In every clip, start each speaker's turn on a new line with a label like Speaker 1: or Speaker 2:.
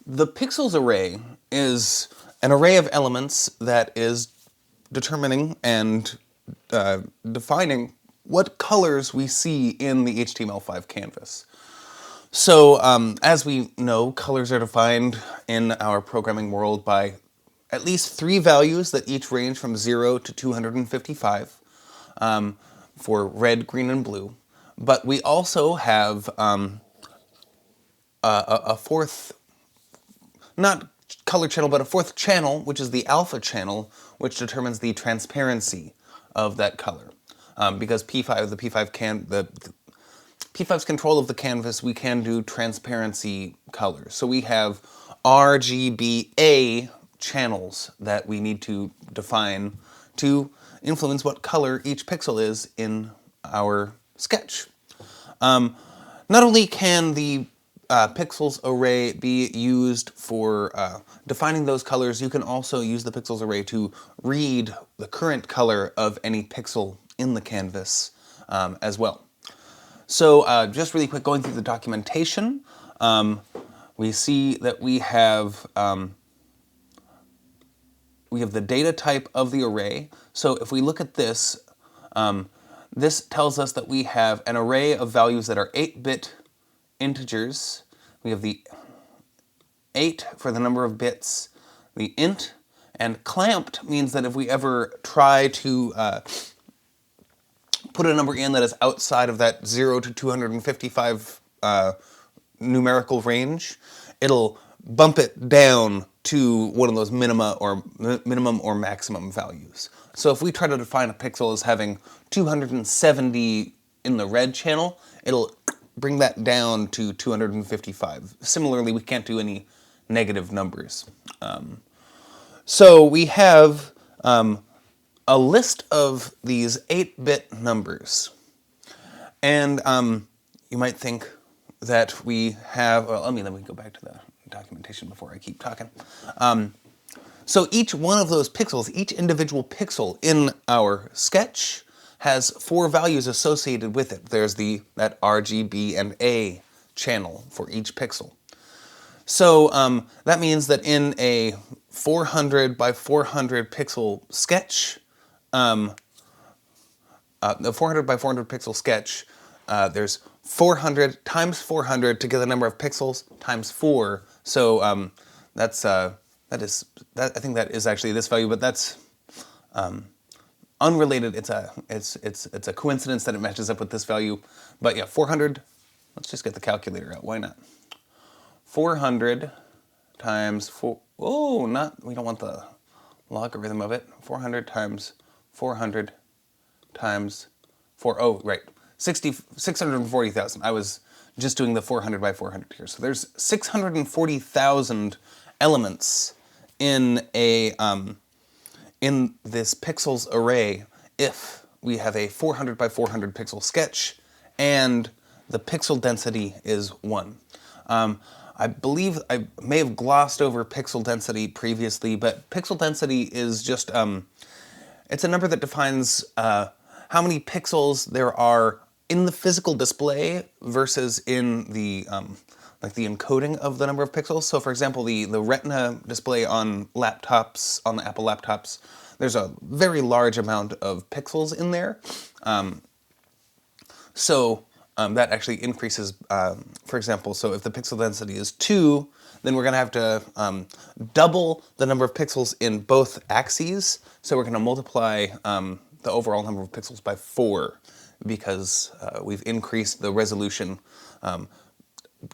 Speaker 1: The pixels array is an array of elements that is determining and defining what colors we see in the HTML5 canvas. So as we know, colors are defined in our programming world by at least 3 values that each range from 0 to 255 for red, green, and blue. But we also have a fourth, not color channel, but a fourth channel, which is the alpha channel, which determines the transparency of that color. Because P5's control of the canvas, we can do transparency colors. So we have RGBA channels that we need to define to influence what color each pixel is in our sketch. Not only can the pixels array be used for defining those colors, you can also use the pixels array to read the current color of any pixel in the canvas as well. So just really quick, going through the documentation, we see that we have the data type of the array. So if we look at this, this tells us that we have an array of values that are 8-bit integers. We have the 8 for the number of bits, the int, and clamped means that if we ever try to put a number in that is outside of that 0 to 255 numerical range, it'll bump it down to one of those minimum or maximum values. So if we try to define a pixel as having 270 in the red channel, it'll bring that down to 255. Similarly, we can't do any negative numbers. So we have a list of these 8-bit numbers. And you might think that we have, well, let me go back to the documentation before I keep talking. So each one of those pixels, each individual pixel in our sketch has 4 values associated with it. There's that RGB and A channel for each pixel. So that means that in a 400 by 400 pixel sketch, the 400 by 400 pixel sketch, there's 400 times 400 to get the number of pixels times 4. So I think that is actually this value, but that's unrelated. It's a coincidence that it matches up with this value. But yeah, 400. Let's just get the calculator out. Why not? 400 times 4. Oh, we don't want the logarithm of it. 400 times 400 times 4. Oh, right. 640,000. I was just doing the 400 by 400 here. So there's 640,000 elements in this pixels array if we have a 400 by 400 pixel sketch and the pixel density is 1. I believe I may have glossed over pixel density previously, but pixel density is just, it's a number that defines how many pixels there are in the physical display versus in the like the encoding of the number of pixels. So for example, the Retina display on laptops, on the Apple laptops, there's a very large amount of pixels in there. That actually increases, for example, so if the pixel density is 2, then we're going to have to double the number of pixels in both axes. So we're going to multiply the overall number of pixels by 4 because we've increased the resolution,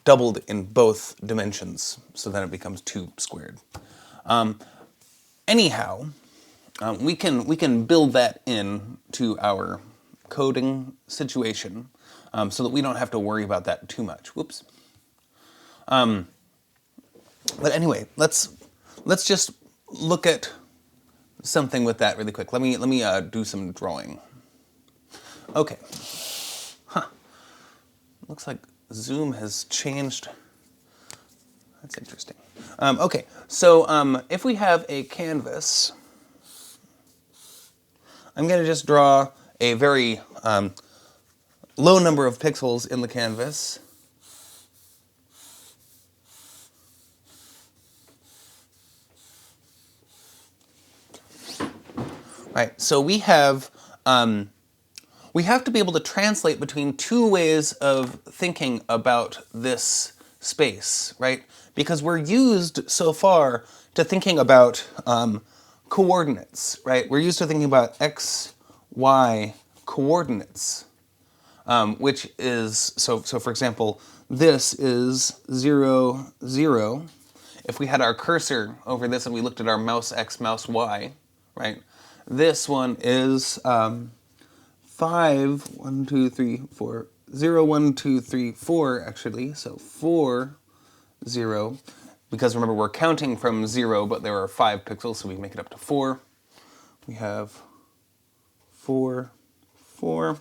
Speaker 1: doubled in both dimensions, so then it becomes 2 squared. Anyhow, we can build that in to our coding situation so that we don't have to worry about that too much. Whoops. But anyway, let's just look at something with that really quick. Let me do some drawing. Okay. Looks like Zoom has changed. That's interesting. Okay, so if we have a canvas, I'm going to just draw a very low number of pixels in the canvas. right? So we have to be able to translate between two ways of thinking about this space, right? Because we're used so far to thinking about coordinates, right? We're used to thinking about x, y coordinates, which is, so for example, this is 0, 0. If we had our cursor over this and we looked at our mouse x, mouse y, right? This one is 5, 1, 2, 3, 4, 0, 1, 2, 3, 4, actually. So 4, 0. Because remember, we're counting from 0, but there are 5 pixels, so we make it up to 4. We have 4, 4,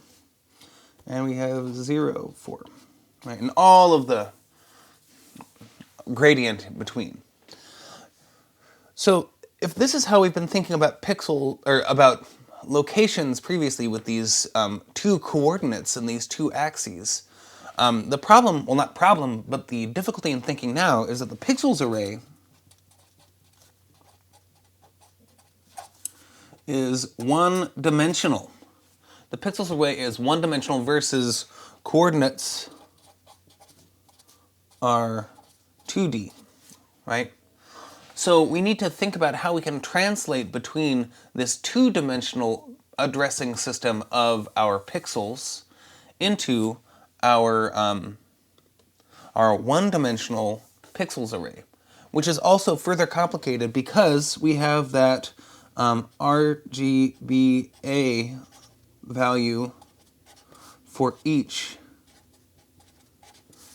Speaker 1: and we have 0, 4. Right? And all of the gradient in between. So if this is how we've been thinking about about locations previously with these two coordinates and these two axes, the problem, well, not problem, but the difficulty in thinking now is that the pixels array is one-dimensional. The pixels array is one-dimensional versus coordinates are 2D, right? So we need to think about how we can translate between this two-dimensional addressing system of our pixels into our one-dimensional pixels array, which is also further complicated because we have that RGBA value for each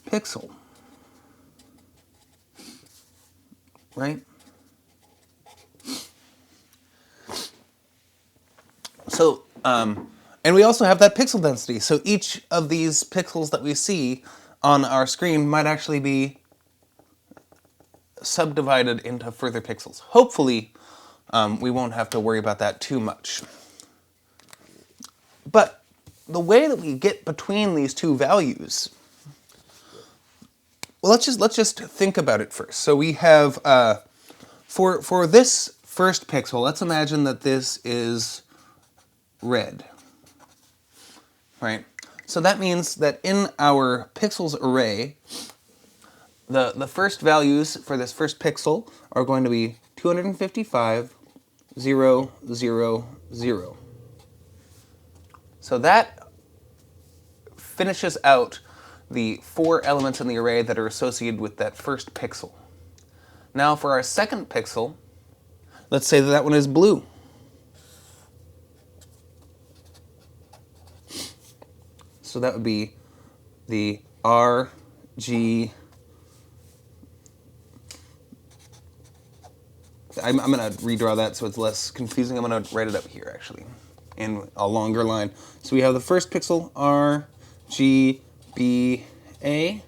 Speaker 1: pixel, right? So, and we also have that pixel density. So each of these pixels that we see on our screen might actually be subdivided into further pixels. Hopefully, we won't have to worry about that too much. But the way that we get between these two values, well, let's just think about it first. So we have for this first pixel, let's imagine that this is red, right? So that means that in our pixels array, the first values for this first pixel are going to be 255, 0, 0, 0. So that finishes out the 4 elements in the array that are associated with that first pixel. Now for our second pixel, let's say that that one is blue. So that would be the RG. I'm going to redraw that so it's less confusing. I'm going to write it up here, actually, in a longer line. So we have the first pixel, RGBA.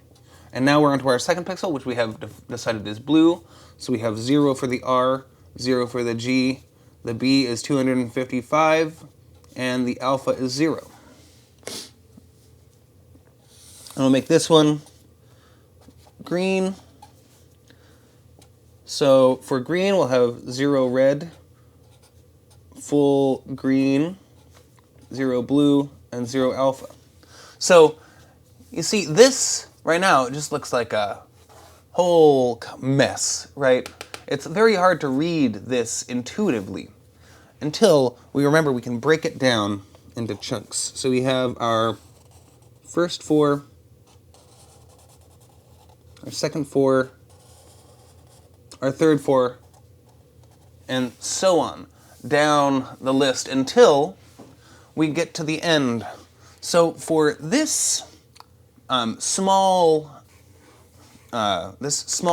Speaker 1: And now we're onto our second pixel, which we have decided is blue. So we have 0 for the R, 0 for the G. The B is 255, and the alpha is 0. And we'll make this one green. So for green, we'll have 0 red, full green, 0 blue, and 0 alpha. So you see, this right now, it just looks like a whole mess, right? It's very hard to read this intuitively until we remember we can break it down into chunks. So we have our first 4, our second 4, our third 4, and so on down the list until we get to the end. So for this small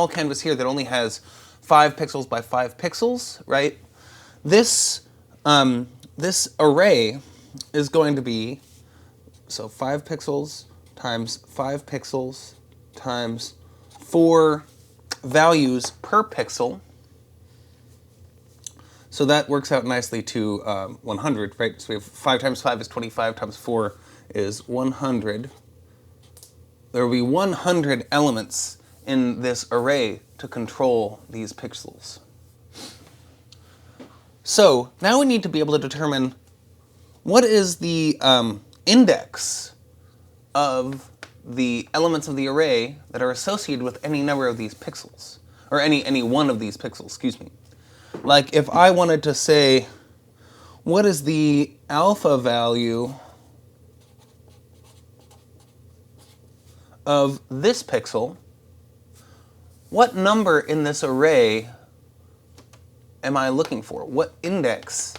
Speaker 1: canvas here that only has 5 pixels by 5 pixels, right? This this array is going to be 5 pixels times 5 pixels times 4 values per pixel. So that works out nicely to 100, right? So we have 5 times 5 is 25 times 4 is 100. There will be 100 elements in this array to control these pixels. So now we need to be able to determine what is the index of the elements of the array that are associated with any number of these pixels, or any one of these pixels, excuse me. Like if I wanted to say, what is the alpha value of this pixel, what number in this array am I looking for? What index,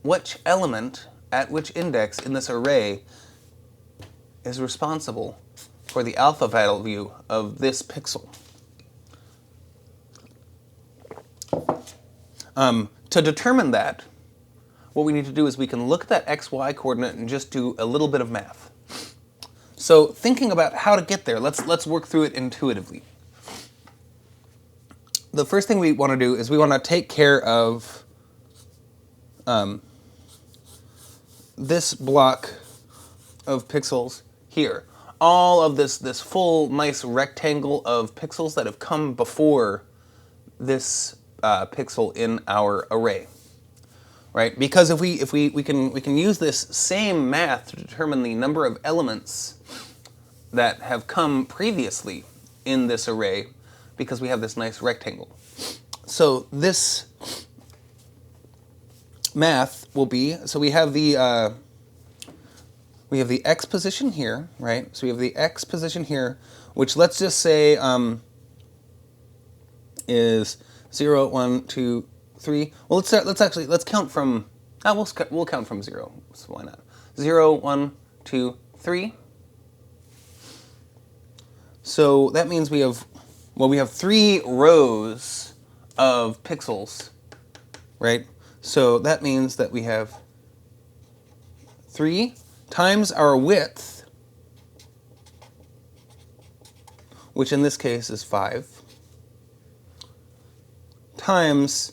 Speaker 1: which element at which index in this array is responsible for the alpha value of this pixel? To determine that, what we need to do is we can look at that xy coordinate and just do a little bit of math. So thinking about how to get there, let's work through it intuitively. The first thing we want to do is we want to take care of this block of pixels here. All of this full nice rectangle of pixels that have come before this pixel in our array, right? Because if we can use this same math to determine the number of elements that have come previously in this array, because we have this nice rectangle. So this math will be, so we have the x position here, right? So we have the x position here, which let's just say is 0, 1, 2, 3. Well, let's count from. We'll count from 0. So why not? 0, 1, 2, 3. So that means we have 3 rows of pixels, right? So that means that we have 3 times our width, which in this case is 5, times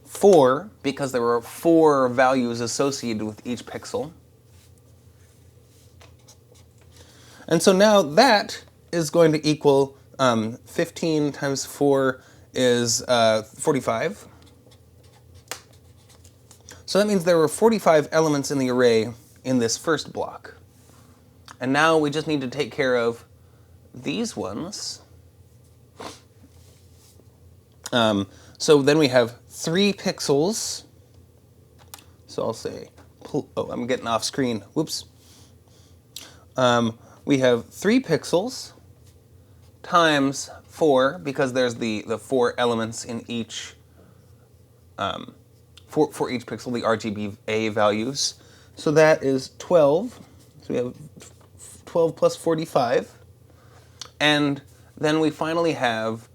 Speaker 1: 4, because there were 4 values associated with each pixel. And so now that is going to equal 15 times 4 is 45. So that means there were 45 elements in the array in this first block. And now we just need to take care of these ones. So then we have 3 pixels. So I'll say, oh, I'm getting off screen. Whoops. We have 3 pixels times 4, because there's the 4 elements in each, for each pixel, the RGBA values. So that is 12. So we have 12 plus 45. And then we finally have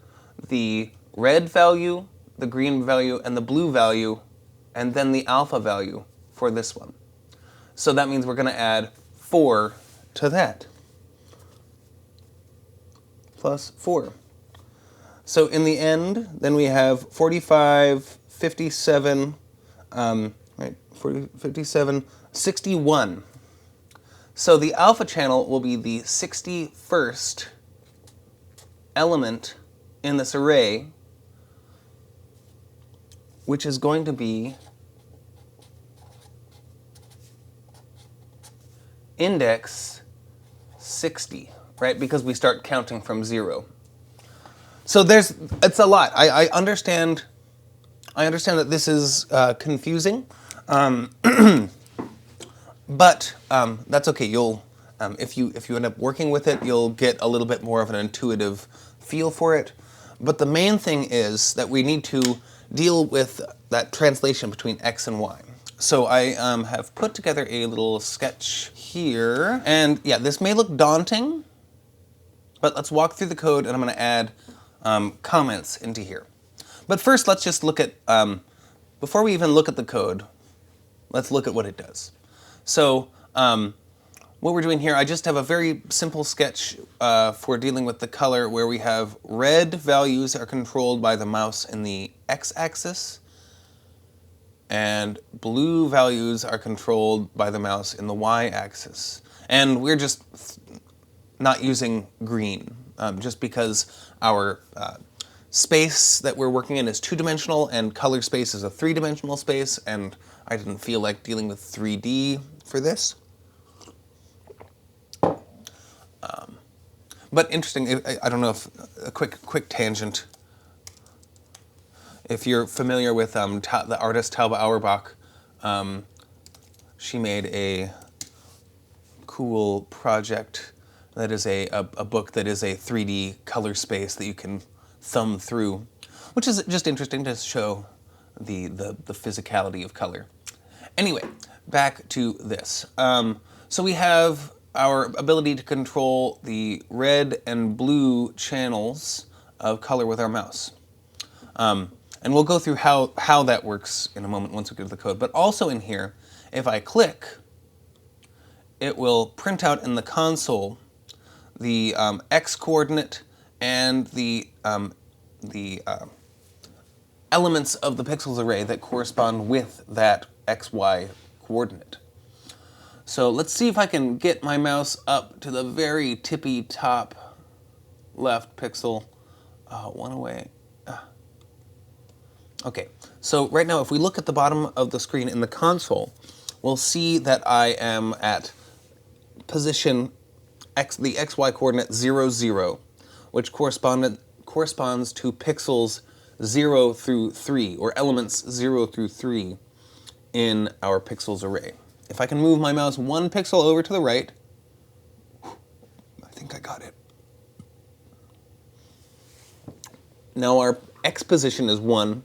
Speaker 1: the red value, the green value, and the blue value, and then the alpha value for this one. So that means we're going to add 4 to that. Plus 4. So in the end, then we have 45, 57, right, 40, 57, 61. So the alpha channel will be the 61st element in this array, which is going to be index 60, right? Because we start counting from 0. So it's a lot. I understand that this is confusing, but that's okay. You'll if you end up working with it, you'll get a little bit more of an intuitive feel for it. But the main thing is that we need to deal with that translation between x and y. So I have put together a little sketch here, and yeah, this may look daunting, but let's walk through the code, and I'm going to add comments into here. But first, let's just look at, before we even look at the code, let's look at what it does. So what we're doing here, I just have a very simple sketch for dealing with the color, where we have red values are controlled by the mouse in the x-axis, and blue values are controlled by the mouse in the y-axis. And we're just not using green, just because our space that we're working in is 2-dimensional and color space is a 3-dimensional space, and I didn't feel like dealing with 3D for this. But interesting, I don't know if, a quick tangent. If you're familiar with the artist Taube Auerbach, she made a cool project that is a book that is a 3D color space that you can thumb through, which is just interesting to show the physicality of color. Anyway, back to this. So we have our ability to control the red and blue channels of color with our mouse. And we'll go through how that works in a moment once we get to the code. But also in here, if I click, it will print out in the console the x coordinate and the elements of the pixels array that correspond with that xy coordinate. So let's see if I can get my mouse up to the very tippy top left pixel. One away. Okay, so right now if we look at the bottom of the screen in the console, we'll see that I am at position the xy coordinate 0, 0, which corresponds to pixels 0 through 3, or elements 0 through 3 in our pixels array. If I can move my mouse 1 pixel over to the right, I think I got it. Now our x position is 1,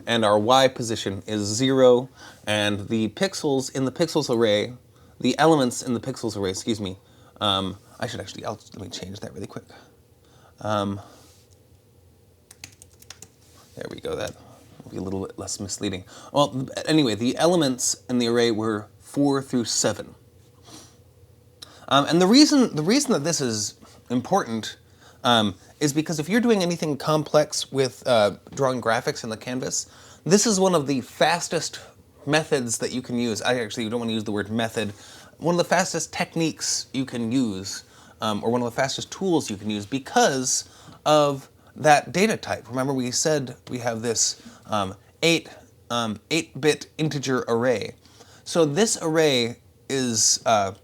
Speaker 1: and our y position is 0, and the pixels in the pixels array, the elements in the pixels array, excuse me, I should actually, let me change that really quick. There we go, that will be a little bit less misleading. Well, anyway, the elements in the array were 4 through 7. And the reason that this is important is because if you're doing anything complex with drawing graphics in the canvas, this is one of the fastest methods that you can use. I actually don't want to use the word method. One of the fastest techniques you can use, or one of the fastest tools you can use, because of that data type. Remember, we said we have this 8-bit integer array. So this array is the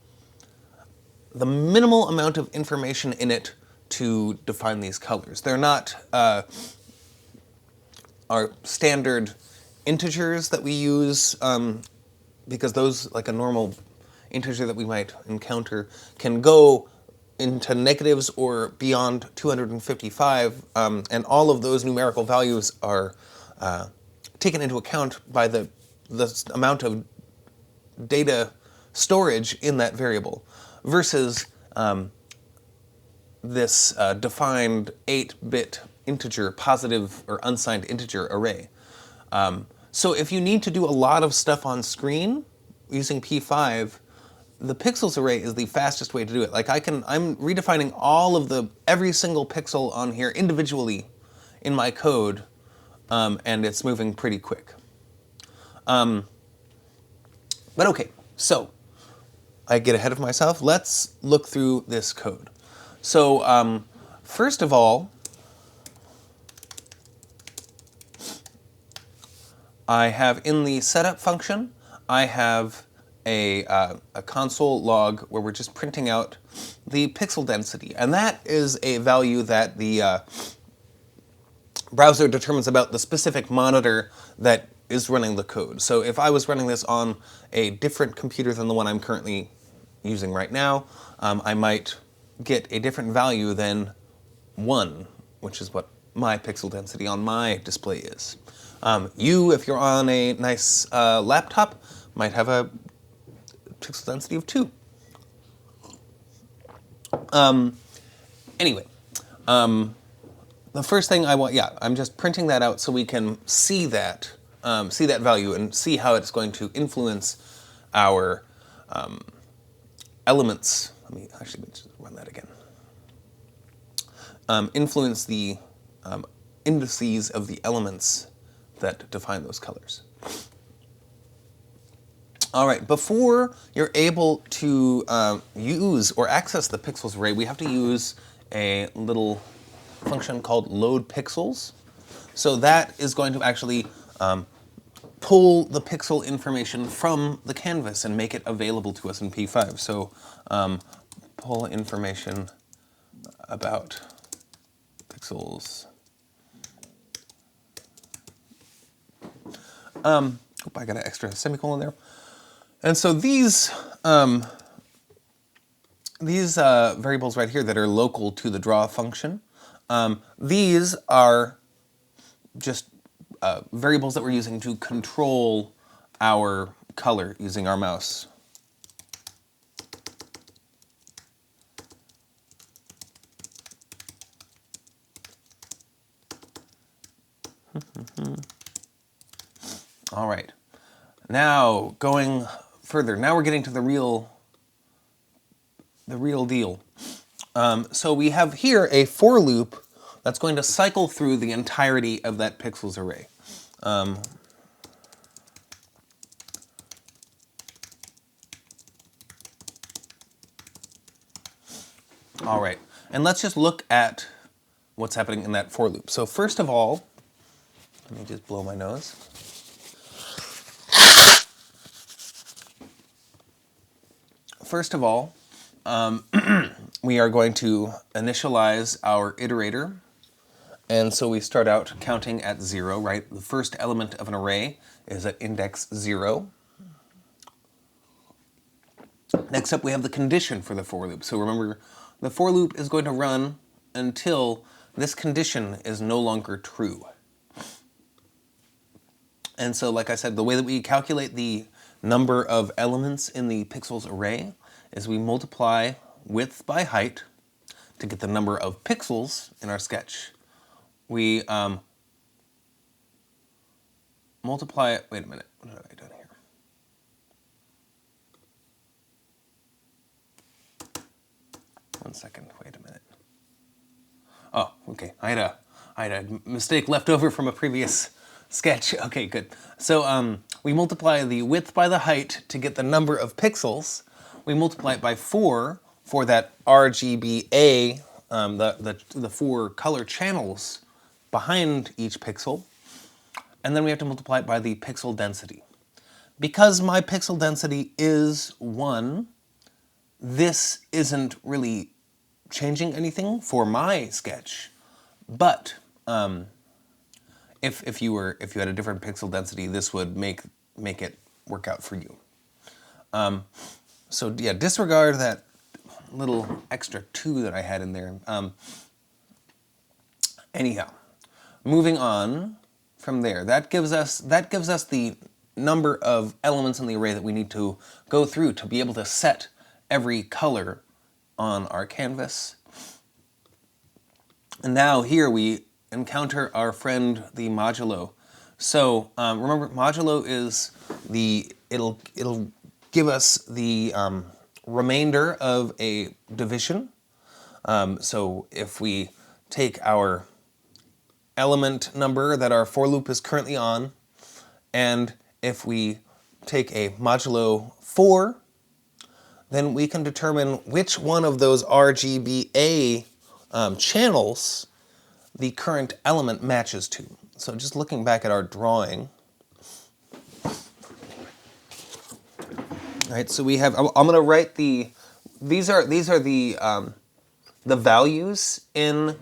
Speaker 1: minimal amount of information in it to define these colors. They're not our standard integers that we use, because those, like a normal integer that we might encounter, can go into negatives or beyond 255, and all of those numerical values are taken into account by the amount of data storage in that variable, versus this defined 8-bit integer, positive or unsigned integer array. So if you need to do a lot of stuff on screen using P5, the pixels array is the fastest way to do it. Like I'm redefining every single pixel on here individually in my code, and it's moving pretty quick. But okay, so I get ahead of myself. Let's look through this code. So first of all, I have in the setup function, I have a console log where we're just printing out the pixel density. And that is a value that the browser determines about the specific monitor that is running the code. So if I was running this on a different computer than the one I'm currently using right now, I might get a different value than 1, which is what my pixel density on my display is. You, if you're on a nice laptop, might have a pixel density of 2. Anyway, the first thing I want, I'm just printing that out so we can see that value and see how it's going to influence our elements. Let me just run that again. Influence the indices of the elements that define those colors. All right, before you're able to use or access the pixels array, we have to use a little function called load pixels. So that is going to actually pull the pixel information from the canvas and make it available to us in P5. So pull information about pixels. I got an extra semicolon there. And so these variables right here that are local to the draw function, these are just variables that we're using to control our color using our mouse. All right. Now going further. Now we're getting to the real deal. So we have here a for loop that's going to cycle through the entirety of that pixels array. All right, and let's just look at what's happening in that for loop. So first of all, let me just blow my nose. First of all, we are going to initialize our iterator. And so we start out counting at 0, right? The first element of an array is at index 0. Next up, we have the condition for the for loop. So remember, the for loop is going to run until this condition is no longer true. And so, like I said, the way that we calculate the number of elements in the pixels array is we multiply width by height to get the number of pixels in our sketch. We multiply it. Wait a minute. What have I done here? One second. Wait a minute. Oh, okay. I had a mistake left over from a previous sketch. Okay, good. So we multiply the width by the height to get the number of pixels. We multiply it by 4 for that RGBA, the 4 color channels behind each pixel. And then we have to multiply it by the pixel density. Because my pixel density is 1, this isn't really changing anything for my sketch. But if you had a different pixel density, this would make it work out for you. So yeah, disregard that little extra 2 that I had in there. Anyhow, moving on from there, that gives us the number of elements in the array that we need to go through to be able to set every color on our canvas. And now here we encounter our friend the modulo. So remember, modulo is it'll give us the remainder of a division. So if we take our element number that our for loop is currently on, and if we take a modulo 4, then we can determine which one of those RGBA channels the current element matches to. So just looking back at our drawing, all right, so we have, I'm going to write these are the values in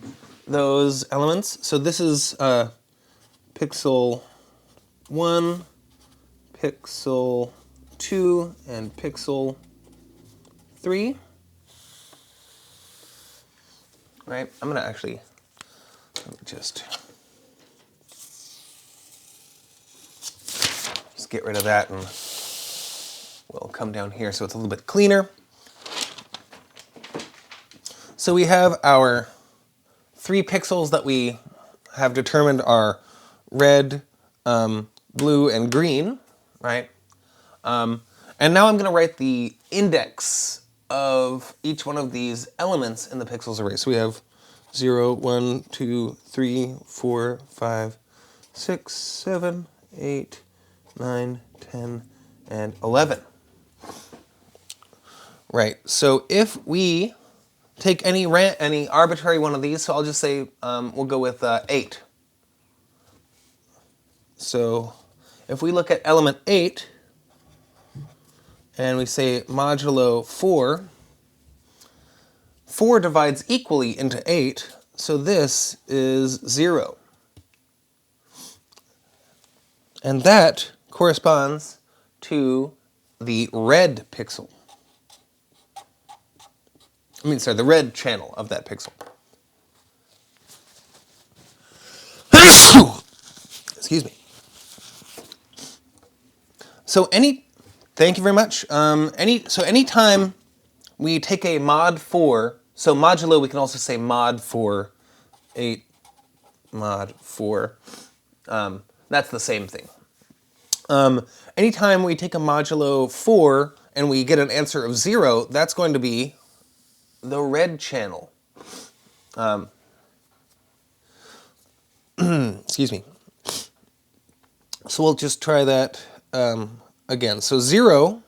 Speaker 1: those elements. So this is pixel 1, pixel 2, and pixel 3. Right, I'm going to actually just get rid of that, and we'll come down here so it's a little bit cleaner. So we have our 3 pixels that we have determined are red, blue, and green, right? And now I'm going to write the index of each one of these elements in the pixels array. So we have 0, 1, 2, 3, 4, 5, 6, 7, 8, 9, 10, and 11. Right, so if we take any arbitrary one of these, so I'll just say we'll go with 8. So if we look at element 8 and we say modulo 4, 4 divides equally into 8, so this is 0. And that corresponds to the red pixel. The red channel of that pixel. Excuse me. So thank you very much. Anytime we take a mod 4, so modulo we can also say mod 4, 8, mod 4. That's the same thing. Anytime we take a modulo 4 and we get an answer of 0, that's going to be the red channel. Excuse me. So we'll just try that again. So 0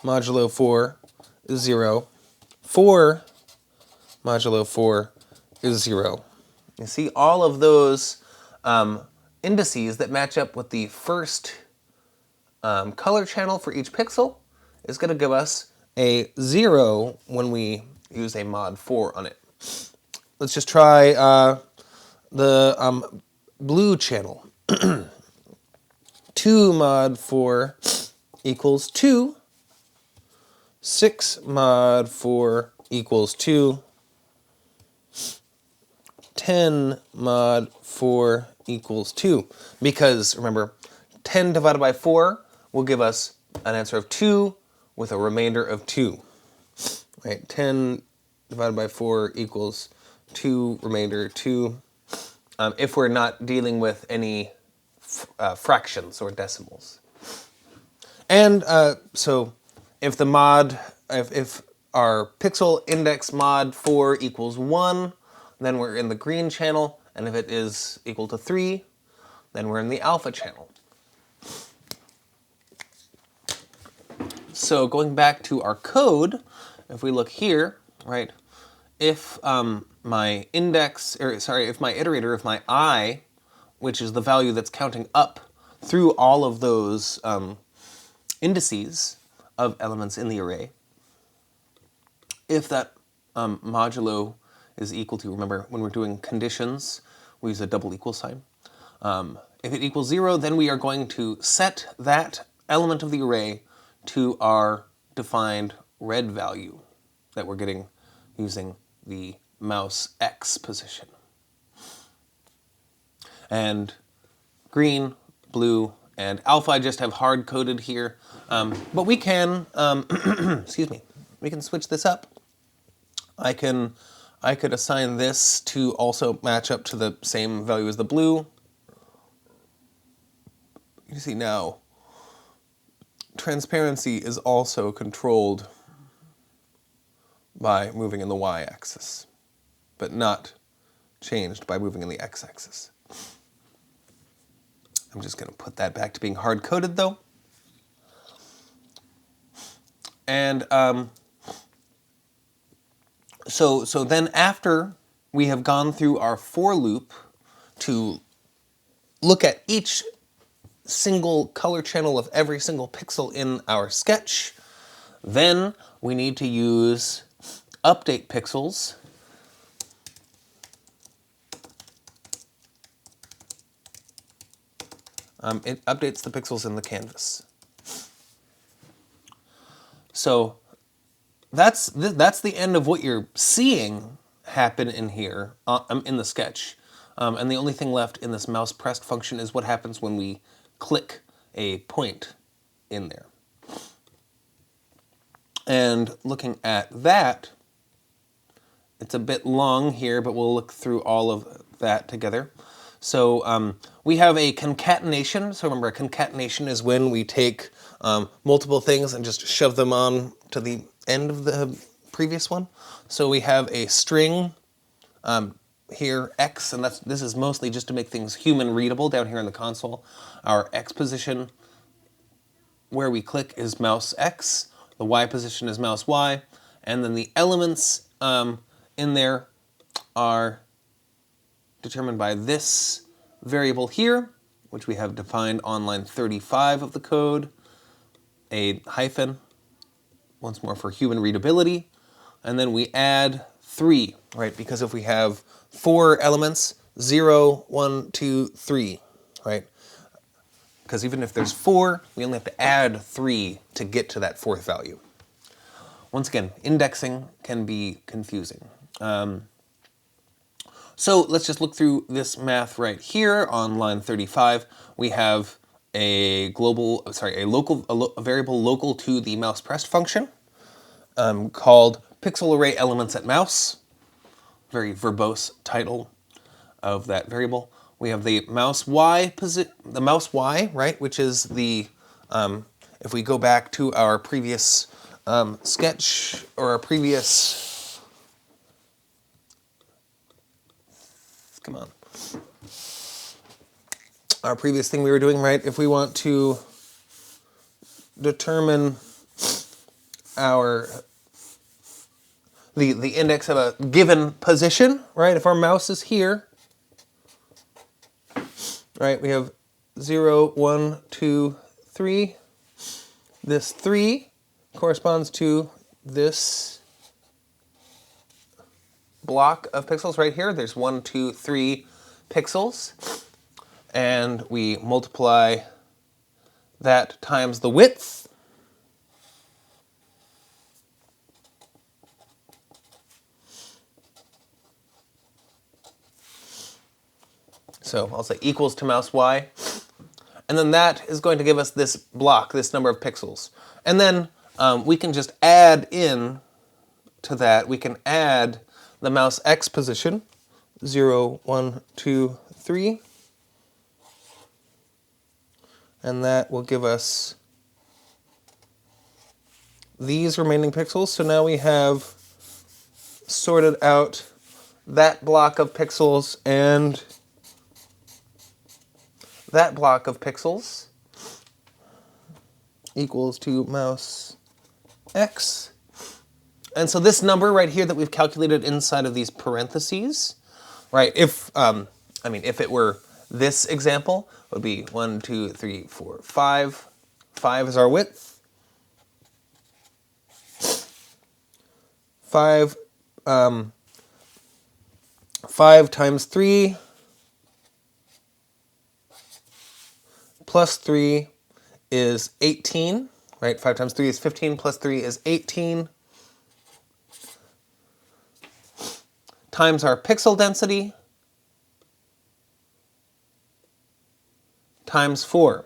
Speaker 1: modulo 4 is 0. 4 modulo 4 is 0. You see all of those indices that match up with the first color channel for each pixel is going to give us a 0 when we use a mod 4 on it. Let's just try the blue channel. 2 mod 4 equals 2. 6 mod 4 equals 2. 10 mod 4 equals 2. Because, remember, 10 divided by 4 will give us an answer of 2 with a remainder of 2. Right? 10 divided by 4 equals 2, remainder 2. If we're not dealing with any fractions or decimals. And so if if our pixel index mod 4 equals 1, then we're in the green channel, and if it is equal to 3, then we're in the alpha channel. So going back to our code, if we look here, right, if my iterator, if my I, which is the value that's counting up through all of those indices of elements in the array, if that modulo is equal to, remember, when we're doing conditions, we use a double equal sign. If it equals 0, then we are going to set that element of the array to our defined red value that we're getting using the mouse X position. And green, blue, and alpha I just have hard-coded here. But we can, excuse me, we can switch this up. I could assign this to also match up to the same value as the blue. You see now, transparency is also controlled by moving in the y-axis, but not changed by moving in the x-axis. I'm just going to put that back to being hard-coded, though. And so then after we have gone through our for loop to look at each single color channel of every single pixel in our sketch, then we need to use update pixels it updates the pixels in the canvas. So that's the end of what you're seeing happen in here, in the sketch. And the only thing left in this mouse pressed function is what happens when we click a point in there. And looking at that, it's a bit long here, but we'll look through all of that together. So we have a concatenation. So remember, a concatenation is when we take multiple things and just shove them on to the end of the previous one. So we have a string here, x, and this is mostly just to make things human readable down here in the console. Our x position where we click is mouse x, the y position is mouse y, and then the elements in there are determined by this variable here, which we have defined on line 35 of the code, a hyphen, once more for human readability, and then we add 3, right? Because if we have 4 elements, 0, 1, 2, 3, right? Because even if there's 4, we only have to add 3 to get to that 4th value. Once again, indexing can be confusing. So let's just look through this math right here on line 35. We have a variable local to the mouse pressed function called pixel array elements at mouse. Very verbose title of that variable. We have the mouse y right, which is the if we go back to our previous sketch or our previous our previous thing we were doing, right? If we want to determine the index of a given position, right? If our mouse is here, right, we have 0, 1, 2, 3. This 3 corresponds to this block of pixels right here. There's 1, 2, 3 pixels. And we multiply that times the width. So I'll say equals to mouse y. And then that is going to give us this block, this number of pixels. And then we can just add in to that, we can add the mouse x position, 0, 1, 2, 3. And that will give us these remaining pixels. So now we have sorted out that block of pixels and that block of pixels equals to mouse x. And so this number right here that we've calculated inside of these parentheses, right, if it were this example, it would be 1, 2, 3, 4, 5. 5 is our width. 5 times 3 plus 3 is 18, right? 5 times 3 is 15, plus 3 is 18. Times our pixel density times 4,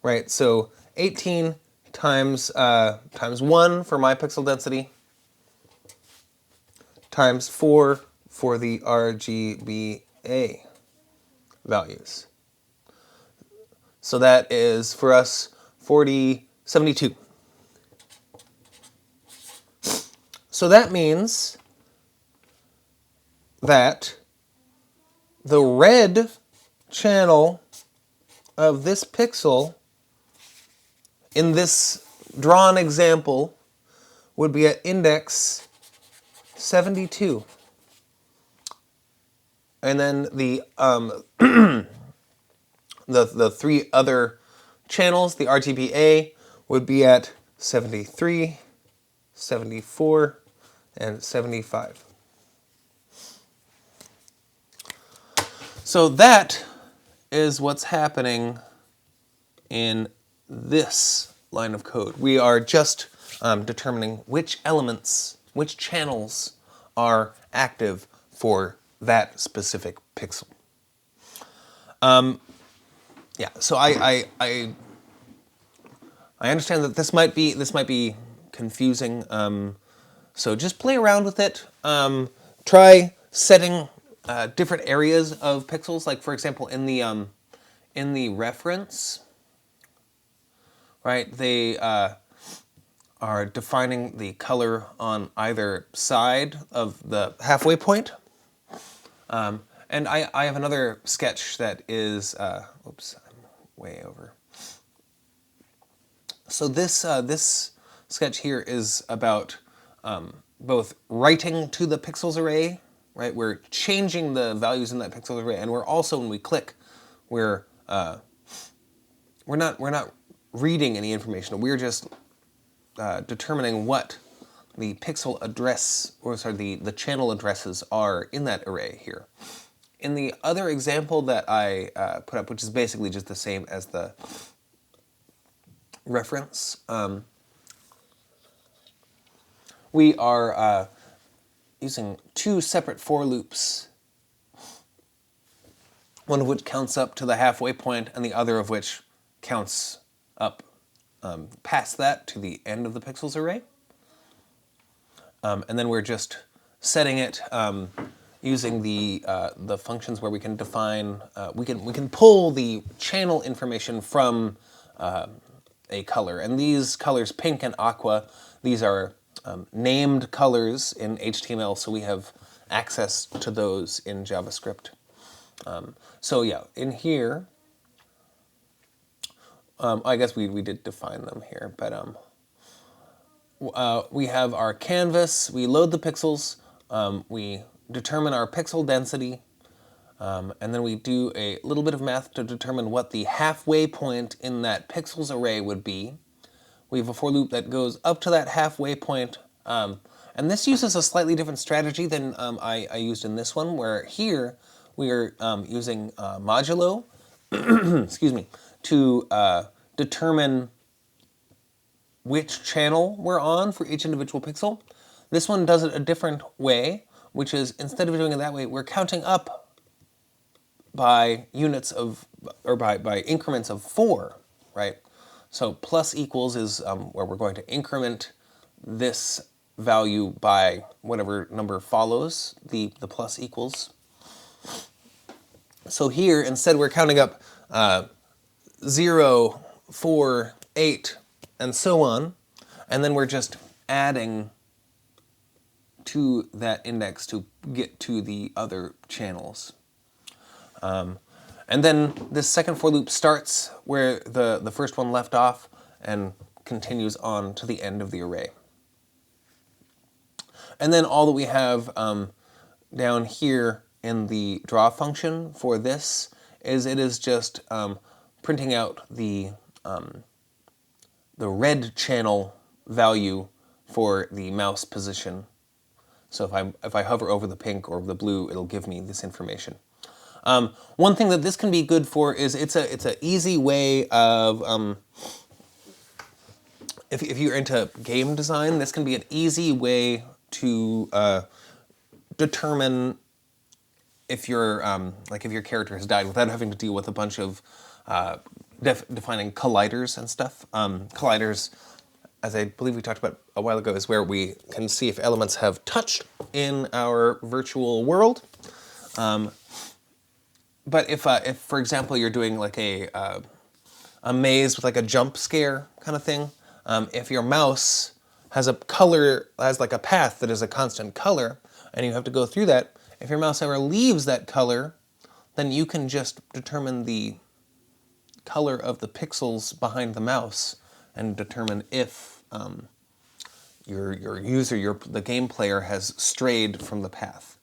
Speaker 1: right? So 18 times 1 for my pixel density times 4 for the RGBA values. So that is, for us, 72. So that means that the red channel of this pixel in this drawn example would be at index 72. And then the the 3 other channels, the RGBA, would be at 73, 74, and 75. So that is what's happening in this line of code. We are just determining which elements, which channels are active for that specific pixel. Yeah, so I understand that this might be confusing. So just play around with it. Try setting different areas of pixels, like for example in the reference, right? They are defining the color on either side of the halfway point. And I have another sketch that is, oops, I'm way over. So this sketch here is about both writing to the pixels array, right? We're changing the values in that pixels array, and we're also, when we click, we're we're not reading any information. We're just determining what the pixel address, or sorry, the channel addresses are in that array here. In the other example that I put up, which is basically just the same as the reference, we are using two separate for loops, one of which counts up to the halfway point and the other of which counts up past that to the end of the pixels array. And then we're just setting it using the functions where we can define, we can pull the channel information from a color. And these colors, pink and aqua, these are named colors in HTML, so we have access to those in JavaScript. So yeah, in here, I guess we did define them here, but we have our canvas, we load the pixels, we determine our pixel density, and then we do a little bit of math to determine what the halfway point in that pixels array would be. We have a for loop that goes up to that halfway point, and this uses a slightly different strategy than I used in this one, where here we are using modulo, excuse me, to determine which channel we're on for each individual pixel. This one does it a different way, which is, instead of doing it that way, we're counting up by units of, or by increments of 4, right? So plus equals is where we're going to increment this value by whatever number follows the plus equals. So here, instead, we're counting up 0, 4, 8, and so on, and then we're just adding to that index to get to the other channels. And then this second for loop starts where the first one left off and continues on to the end of the array. And then all that we have down here in the draw function for this is it is just printing out the red channel value for the mouse position. So if I hover over the pink or the blue, it'll give me this information. One thing that this can be good for is it's an easy way of if you're into game design, this can be an easy way to determine if your if your character has died without having to deal with a bunch of defining colliders and stuff. Colliders, as I believe we talked about a while ago, is where we can see if elements have touched in our virtual world. But if for example, you're doing like a maze with like a jump scare kind of thing, if your mouse has a color, has like a path that is a constant color, and you have to go through that, if your mouse ever leaves that color, then you can just determine the color of the pixels behind the mouse and determine if your user, the game player, has strayed from the path.